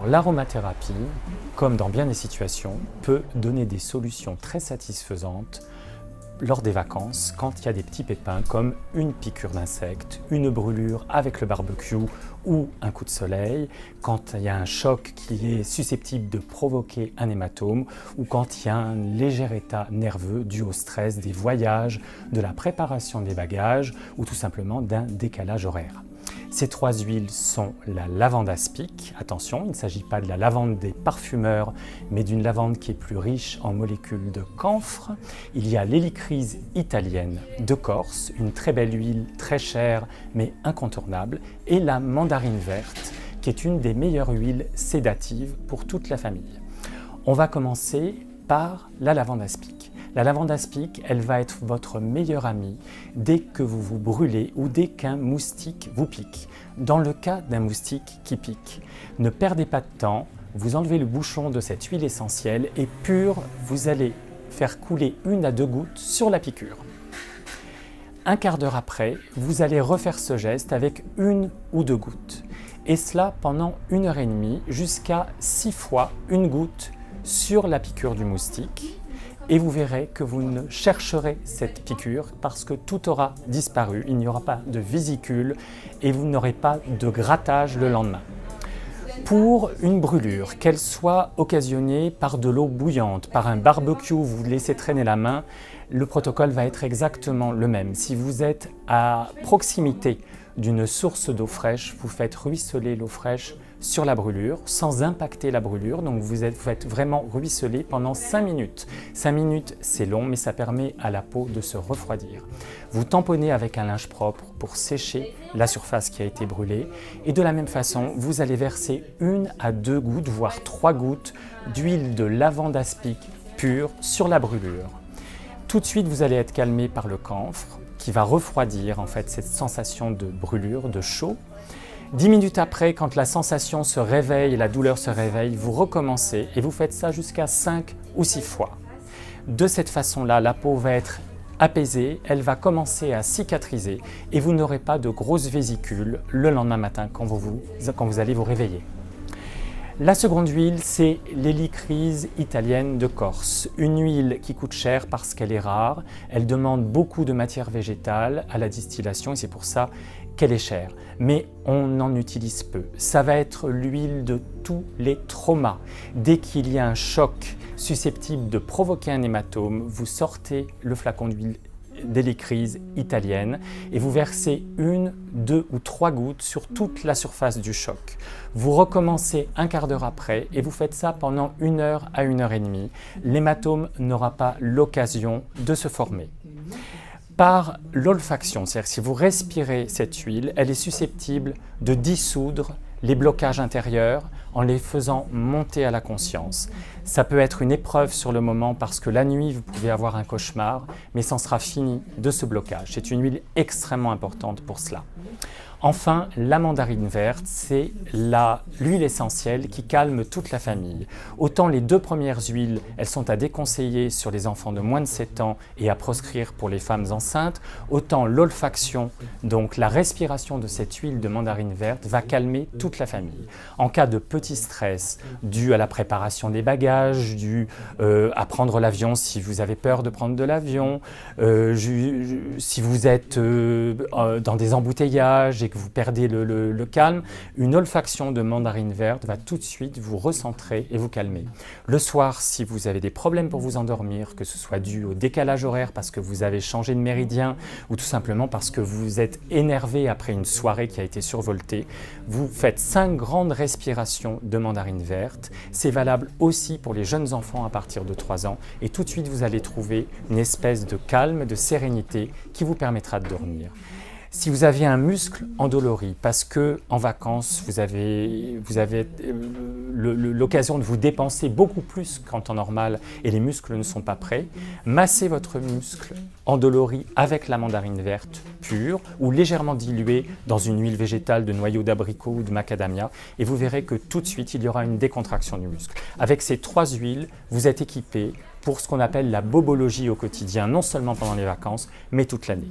L'aromathérapie, comme dans bien des situations, peut donner des solutions très satisfaisantes lors des vacances, quand il y a des petits pépins comme une piqûre d'insecte, une brûlure avec le barbecue ou un coup de soleil, quand il y a un choc qui est susceptible de provoquer un hématome ou quand il y a un léger état nerveux dû au stress des voyages, de la préparation des bagages ou tout simplement d'un décalage horaire. Ces trois huiles sont la lavande aspic. Attention, il ne s'agit pas de la lavande des parfumeurs, mais d'une lavande qui est plus riche en molécules de camphre. Il y a l'hélicryse italienne de Corse, une très belle huile, très chère, mais incontournable. Et la mandarine verte, qui est une des meilleures huiles sédatives pour toute la famille. On va commencer par la lavande aspic. La lavande aspic, elle va être votre meilleure amie dès que vous vous brûlez ou dès qu'un moustique vous pique. Dans le cas d'un moustique qui pique, ne perdez pas de temps, vous enlevez le bouchon de cette huile essentielle et pure, vous allez faire couler 1 à 2 gouttes sur la piqûre. Un quart d'heure après, vous allez refaire ce geste avec 1 ou 2 gouttes. Et cela pendant 1 heure et demie jusqu'à 6 fois 1 goutte sur la piqûre du moustique. Et vous verrez que vous ne chercherez cette piqûre parce que tout aura disparu, il n'y aura pas de vésicule et vous n'aurez pas de grattage le lendemain. Pour une brûlure, qu'elle soit occasionnée par de l'eau bouillante, par un barbecue, vous laissez traîner la main, le protocole va être exactement le même. Si vous êtes à proximité d'une source d'eau fraîche, vous faites ruisseler l'eau fraîche sur la brûlure sans impacter la brûlure. Donc vous faites vraiment ruisseler pendant 5 minutes. 5 minutes, c'est long, mais ça permet à la peau de se refroidir. Vous tamponnez avec un linge propre pour sécher la surface qui a été brûlée. Et de la même façon, vous allez verser 1 à 2 gouttes, voire 3 gouttes d'huile de lavande aspic pure sur la brûlure. Tout de suite, vous allez être calmé par le camphre qui va refroidir en fait cette sensation de brûlure, de chaud. 10 minutes après, quand la sensation se réveille et la douleur se réveille, vous recommencez et vous faites ça jusqu'à 5 ou 6 fois. De cette façon-là, la peau va être apaisée, elle va commencer à cicatriser et vous n'aurez pas de grosses vésicules le lendemain matin quand vous allez vous réveiller. La seconde huile, c'est l'hélicryse italienne de Corse. Une huile qui coûte cher parce qu'elle est rare, elle demande beaucoup de matière végétale à la distillation et c'est pour ça qu'elle est chère. Mais on en utilise peu. Ça va être l'huile de tous les traumas. Dès qu'il y a un choc susceptible de provoquer un hématome, vous sortez le flacon d'huile d'hélicryse italienne et vous versez 1, 2 ou 3 gouttes sur toute la surface du choc. Vous recommencez un quart d'heure après et vous faites ça pendant 1 heure à 1 heure et demie. L'hématome n'aura pas l'occasion de se former. Par l'olfaction, c'est-à-dire si vous respirez cette huile, elle est susceptible de dissoudre les blocages intérieurs en les faisant monter à la conscience. Ça peut être une épreuve sur le moment parce que la nuit, vous pouvez avoir un cauchemar, mais ça en sera fini de ce blocage. C'est une huile extrêmement importante pour cela. Enfin, la mandarine verte, c'est l'huile essentielle qui calme toute la famille. Autant les 2 premières huiles, elles sont à déconseiller sur les enfants de moins de 7 ans et à proscrire pour les femmes enceintes, autant l'olfaction, donc la respiration de cette huile de mandarine verte, va calmer toute la famille. En cas de petit stress dû à la préparation des bagages, dû à prendre l'avion si vous avez peur de prendre de l'avion, si vous êtes dans des embouteillages et que vous perdez le calme, une olfaction de mandarine verte va tout de suite vous recentrer et vous calmer. Le soir, si vous avez des problèmes pour vous endormir, que ce soit dû au décalage horaire parce que vous avez changé de méridien ou tout simplement parce que vous êtes énervé après une soirée qui a été survoltée, vous faites 5 grandes respirations de mandarine verte. C'est valable aussi pour les jeunes enfants à partir de 3 ans et tout de suite vous allez trouver une espèce de calme, de sérénité qui vous permettra de dormir. Si vous avez un muscle endolori parce que en vacances vous avez l'occasion de vous dépenser beaucoup plus qu'en temps normal et les muscles ne sont pas prêts, massez votre muscle endolori avec la mandarine verte pure ou légèrement diluée dans une huile végétale de noyau d'abricot ou de macadamia et vous verrez que tout de suite il y aura une décontraction du muscle. Avec ces 3 huiles, vous êtes équipé pour ce qu'on appelle la bobologie au quotidien, non seulement pendant les vacances, mais toute l'année.